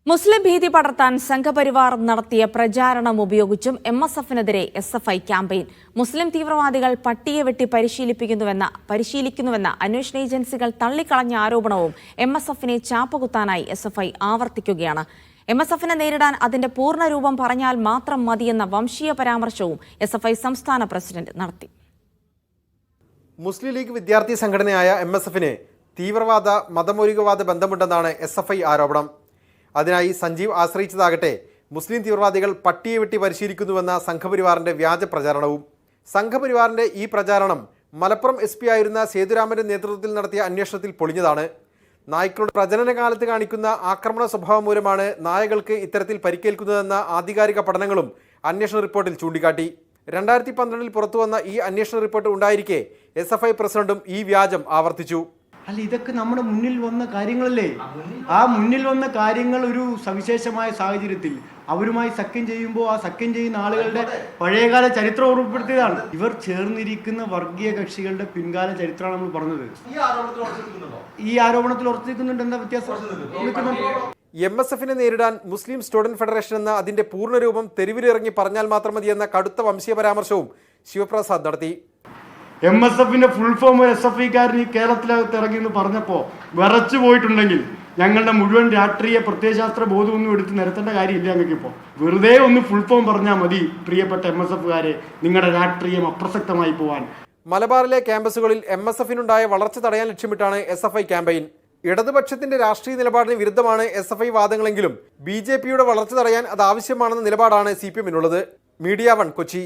മുസ്ലിം ഭീതി പടർത്താൻ സംഘപരിവാർ നടത്തിയ പ്രചാരണം ഉപയോഗിച്ചും MSFനെതിരെ SFI ക്യാമ്പയിൻ. മുസ്ലിം തീവ്രവാദികൾ പട്ടിയെ വെട്ടി പരിശീലിക്കുന്നുവെന്ന അന്വേഷണ ഏജൻസികൾ തള്ളിക്കളഞ്ഞ ആരോപണവും MSFനെ ചാപ്പകുത്താനായി SFI ആവർത്തിക്കുകയാണ്. MSFനെ നേരിടാൻ അതിന്റെ പൂർണ്ണരൂപം പറഞ്ഞാൽ മാത്രം മതിയെന്ന വംശീയ പരാമർശവും SFI സംസ്ഥാന പ്രസിഡന്റ് നടത്തി. മുസ്ലിം ലീഗ് വിദ്യാർത്ഥി സംഘടനയായ MSFന് തീവ്രവാദ മതമൗലികവാദ ബന്ധമുണ്ടെന്നാണ് SFI ആരോപണം. അതിനായി സഞ്ജീവ് ആശ്രയിച്ചതാകട്ടെ മുസ്ലിം തീവ്രവാദികൾ പട്ടിയെ വെട്ടി പരിശീലിക്കുന്നുവെന്ന സംഘപരിവാറിന്റെ വ്യാജ പ്രചാരണവും. സംഘപരിവാറിന്റെ ഈ പ്രചാരണം മലപ്പുറം SP ആയിരുന്ന സേതുരാമന്റെ നേതൃത്വത്തിൽ നടത്തിയ അന്വേഷണത്തിൽ പൊളിഞ്ഞതാണ്. നായ്ക്കളുടെ പ്രജനനകാലത്ത് കാണിക്കുന്ന ആക്രമണ സ്വഭാവം മൂലമാണ് നായകൾക്ക് ഇത്തരത്തിൽ പരിക്കേൽക്കുന്നതെന്ന ആധികാരിക പഠനങ്ങളും അന്വേഷണ റിപ്പോർട്ടിൽ ചൂണ്ടിക്കാട്ടി. 2012 പുറത്തുവന്ന ഈ അന്വേഷണ റിപ്പോർട്ട് ഉണ്ടായിരിക്കെ SFI പ്രസിഡന്റും ഈ വ്യാജം ആവർത്തിച്ചു. അല്ല, ഇതൊക്കെ നമ്മുടെ മുന്നിൽ വന്ന കാര്യങ്ങളല്ലേ? ആ മുന്നിൽ വന്ന കാര്യങ്ങൾ ഒരു സവിശേഷമായ സാഹചര്യത്തിൽ അവരുമായി സഖ്യം ചെയ്യുമ്പോൾ ആ സഖ്യം ചെയ്യുന്ന ആളുകളുടെ പഴയകാല ചരിത്രം ഓർമ്മപ്പെടുത്തിയതാണ്. ഇവർ ചേർന്നിരിക്കുന്ന വർഗീയ കക്ഷികളുടെ പിൻകാല ചരിത്രമാണ് നമ്മൾ പറഞ്ഞത്. ഈ ആരോപണത്തിൽ ഉറച്ചിരിക്കുന്നുണ്ട്. എന്താ വ്യത്യാസം? MSFനെ നേരിടാൻ മുസ്ലിം സ്റ്റുഡന്റ് ഫെഡറേഷൻ എന്ന അതിന്റെ പൂർണ്ണരൂപം തെരുവിലിറങ്ങി പറഞ്ഞാൽ മാത്രം മതിയെന്ന കടുത്ത വംശീയ പരാമർശവും ശിവപ്രസാദ് നടത്തി. MSFന്റെ ഫുൾ ഫോം SFIക്കാരൻ ഈ കേരളത്തിനകത്ത് ഇറങ്ങി എന്ന് പറഞ്ഞപ്പോൾ വിറച്ചു പോയിട്ടുണ്ടെങ്കിൽ ഞങ്ങളുടെ മുഴുവൻ രാഷ്ട്രീയ പ്രത്യയശാസ്ത്ര ബോധമൊന്നും എടുത്ത് നിരത്തേണ്ട കാര്യമില്ല. ഞങ്ങൾക്ക് ഇപ്പോൾ വെറുതെ ഒന്ന് ഫുൾ ഫോം പറഞ്ഞാൽ മതി പ്രിയപ്പെട്ട MSFകാരെ, നിങ്ങളുടെ രാഷ്ട്രീയം അപ്രസക്തമായി പോവാൻ. മലബാറിലെ ക്യാമ്പസുകളിൽ MSFനുണ്ടായ വളർച്ച തടയാൻ ലക്ഷ്യമിട്ടാണ് SFI ക്യാമ്പയിൻ. ഇടതുപക്ഷത്തിന്റെ രാഷ്ട്രീയ നിലപാടിന് വിരുദ്ധമാണ് SFI വാദങ്ങളെങ്കിലും BJPയുടെ വളർച്ച തടയാൻ അത് ആവശ്യമാണെന്ന നിലപാടാണ് CPMനുള്ളത്. മീഡിയ 1 കൊച്ചി.